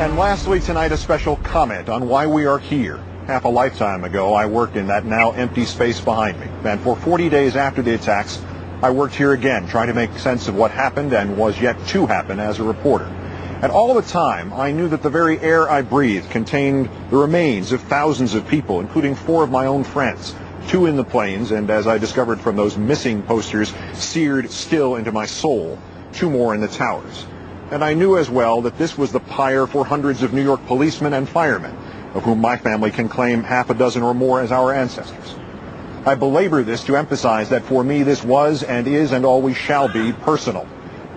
And lastly tonight, a special comment on why we are here. Half a lifetime ago, I worked in that now empty space behind me. And for 40 days after the attacks, I worked here again, trying to make sense of what happened and was yet to happen as a reporter. And all the time, I knew that the very air I breathed contained the remains of thousands of people, including 4 of my own friends, 2 in the planes, and as I discovered from those missing posters, seared still into my soul, 2 more in the towers. And I knew as well that this was the pyre for hundreds of New York policemen and firemen, of whom my family can claim half a dozen or more as our ancestors. I belabor this to emphasize that for me this was and is and always shall be personal.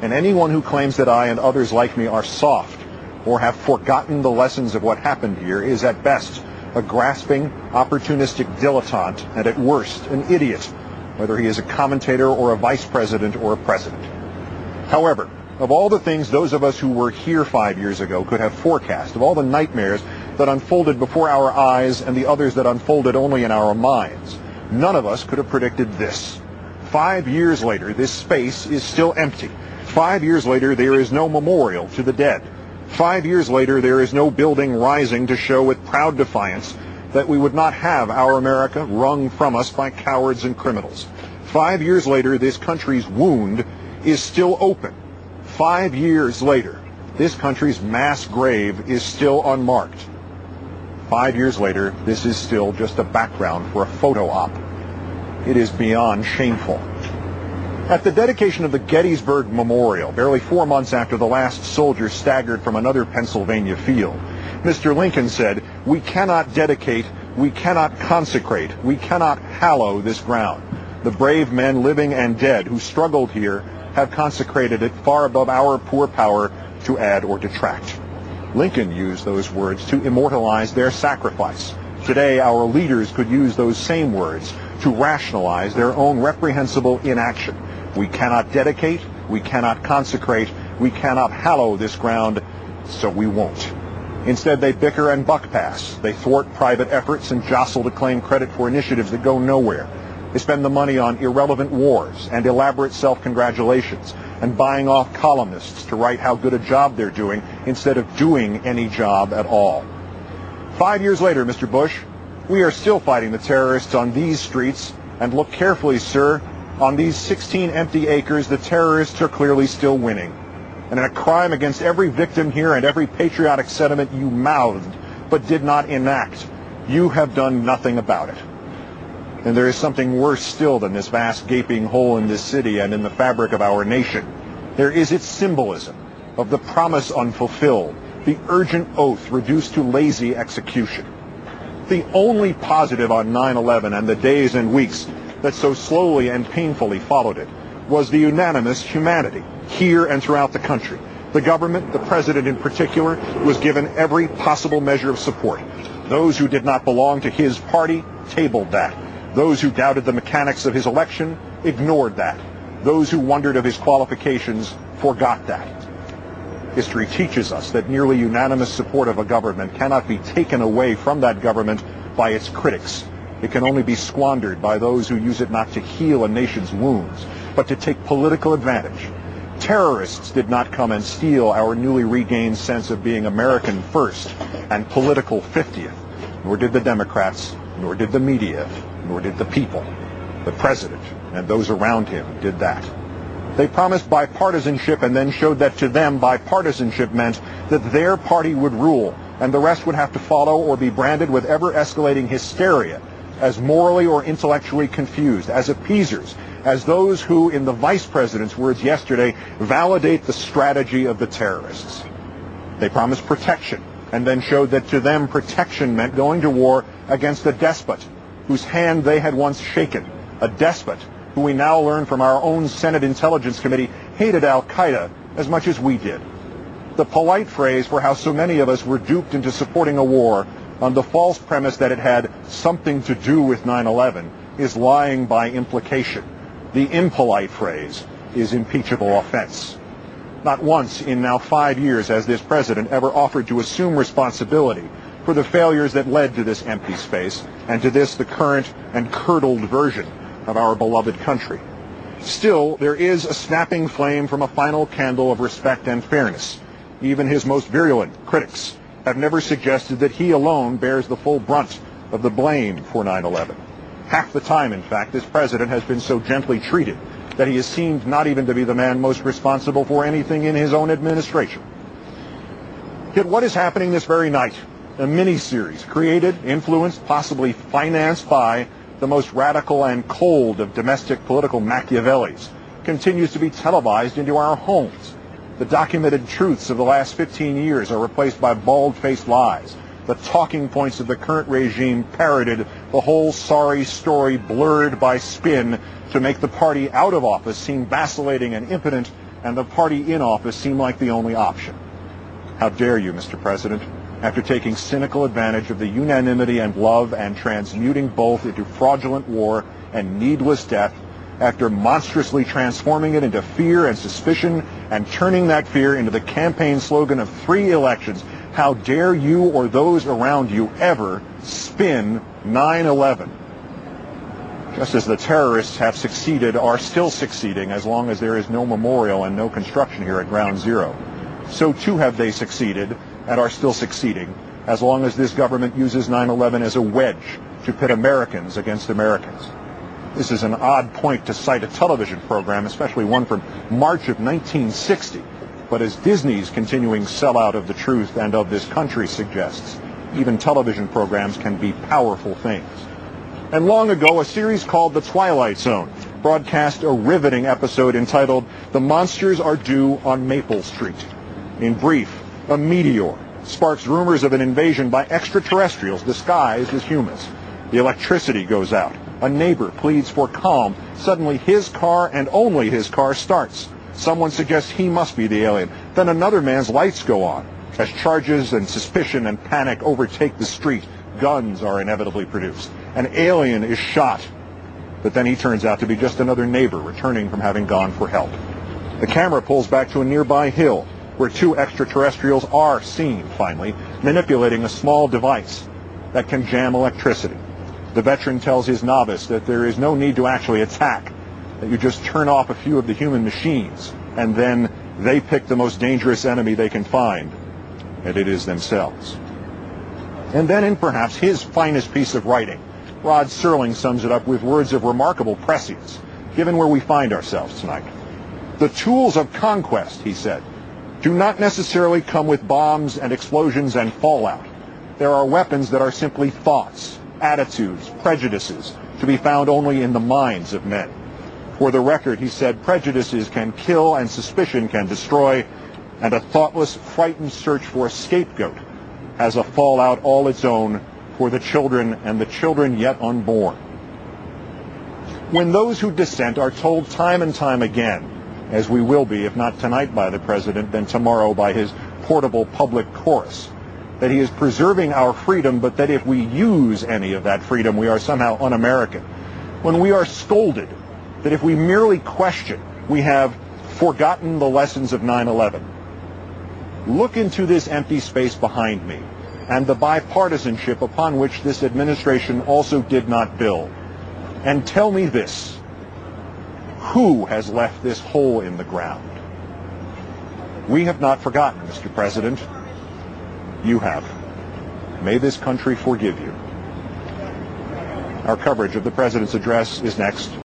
And anyone who claims that I and others like me are soft or have forgotten the lessons of what happened here is at best a grasping, opportunistic dilettante and at worst an idiot, whether he is a commentator or a vice president or a president. However, of all the things those of us who were here 5 years ago could have forecast, of all the nightmares that unfolded before our eyes and the others that unfolded only in our minds, none of us could have predicted this. 5 years later, this space is still empty. 5 years later, there is no memorial to the dead. 5 years later, there is no building rising to show with proud defiance that we would not have our America wrung from us by cowards and criminals. 5 years later, this country's wound is still open. 5 years later, this country's mass grave is still unmarked. 5 years later, this is still just a background for a photo op. It is beyond shameful. At the dedication of the Gettysburg Memorial, barely 4 months after the last soldier staggered from another Pennsylvania field, Mr. Lincoln said, "We cannot dedicate, we cannot consecrate, we cannot hallow this ground. The brave men, living and dead, who struggled here have consecrated it far above our poor power to add or detract." Lincoln used those words to immortalize their sacrifice. Today, our leaders could use those same words to rationalize their own reprehensible inaction. We cannot dedicate, we cannot consecrate, we cannot hallow this ground, so we won't. Instead, they bicker and buck pass. They thwart private efforts and jostle to claim credit for initiatives that go nowhere. They spend the money on irrelevant wars and elaborate self-congratulations and buying off columnists to write how good a job they're doing instead of doing any job at all. 5 years later, Mr. Bush, we are still fighting the terrorists on these streets, and look carefully, sir, on these 16 empty acres, the terrorists are clearly still winning. And in a crime against every victim here and every patriotic sentiment you mouthed but did not enact, you have done nothing about it. And there is something worse still than this vast gaping hole in this city and in the fabric of our nation. There is its symbolism of the promise unfulfilled, the urgent oath reduced to lazy execution. The only positive on 9/11 and the days and weeks that so slowly and painfully followed it was the unanimous humanity here and throughout the country. The government, the president in particular, was given every possible measure of support. Those who did not belong to his party tabled that. Those who doubted the mechanics of his election ignored that. Those who wondered of his qualifications forgot that. History teaches us that nearly unanimous support of a government cannot be taken away from that government by its critics. It can only be squandered by those who use it not to heal a nation's wounds, but to take political advantage. Terrorists did not come and steal our newly regained sense of being American first and political 50th, nor did the Democrats, nor did the media, nor did the people. The president and those around him did that. They promised bipartisanship and then showed that to them bipartisanship meant that their party would rule and the rest would have to follow or be branded with ever-escalating hysteria as morally or intellectually confused, as appeasers, as those who, in the vice president's words yesterday, validate the strategy of the terrorists. They promised protection and then showed that to them protection meant going to war against a despot whose hand they had once shaken, a despot who we now learn from our own Senate Intelligence Committee hated al-Qaeda as much as we did. The polite phrase for how so many of us were duped into supporting a war on the false premise that it had something to do with 9/11 is lying by implication. The impolite phrase is impeachable offense. Not once in now 5 years has this president ever offered to assume responsibility for the failures that led to this empty space and to this, the current and curdled version of our beloved country. Still, there is a snapping flame from a final candle of respect and fairness Even his most virulent critics have never suggested that he alone bears the full brunt of the blame for 9/11. Half the time, in fact, this president has been so gently treated that he has seemed not even to be the man most responsible for anything in his own administration. Yet what is happening this very night? A mini-series created, influenced, possibly financed by the most radical and cold of domestic political Machiavellis continues to be televised into our homes. The documented truths of the last 15 years are replaced by bald-faced lies. The talking points of the current regime parroted, the whole sorry story blurred by spin to make the party out of office seem vacillating and impotent, and the party in office seem like the only option. How dare you, Mr. President, after taking cynical advantage of the unanimity and love and transmuting both into fraudulent war and needless death, after monstrously transforming it into fear and suspicion and turning that fear into the campaign slogan of 3 elections, how dare you or those around you ever spin 9/11? Just as the terrorists have succeeded, are still succeeding as long as there is no memorial and no construction here at Ground Zero, so too have they succeeded and are still succeeding as long as this government uses 9/11 as a wedge to pit Americans against Americans. This is an odd point to cite a television program, especially one from March of 1960. But as Disney's continuing sellout of the truth and of this country suggests, even television programs can be powerful things. And long ago, a series called The Twilight Zone broadcast a riveting episode entitled "The Monsters Are Due on Maple Street." In brief, a meteor sparks rumors of an invasion by extraterrestrials disguised as humans. The electricity goes out. A neighbor pleads for calm. Suddenly his car and only his car starts. Someone suggests he must be the alien. Then another man's lights go on. As charges and suspicion and panic overtake the street, guns are inevitably produced. An alien is shot. But then he turns out to be just another neighbor returning from having gone for help. The camera pulls back to a nearby hill where 2 extraterrestrials are seen, finally, manipulating a small device that can jam electricity. The veteran tells his novice that there is no need to actually attack, that you just turn off a few of the human machines, and then they pick the most dangerous enemy they can find, and it is themselves. And then in perhaps his finest piece of writing, Rod Serling sums it up with words of remarkable prescience, given where we find ourselves tonight. The tools of conquest, he said, do not necessarily come with bombs and explosions and fallout. There are weapons that are simply thoughts, attitudes, prejudices, to be found only in the minds of men. For the record, he said, prejudices can kill and suspicion can destroy, and a thoughtless, frightened search for a scapegoat has a fallout all its own for the children and the children yet unborn. When those who dissent are told time and time again, as we will be, if not tonight by the president, then tomorrow by his portable public chorus, that he is preserving our freedom, but that if we use any of that freedom, we are somehow un-American. When we are scolded that if we merely question, we have forgotten the lessons of 9/11. Look into this empty space behind me and the bipartisanship upon which this administration also did not build. And tell me this: who has left this hole in the ground? We have not forgotten, Mr. President. You have. May this country forgive you. Our coverage of the President's address is next.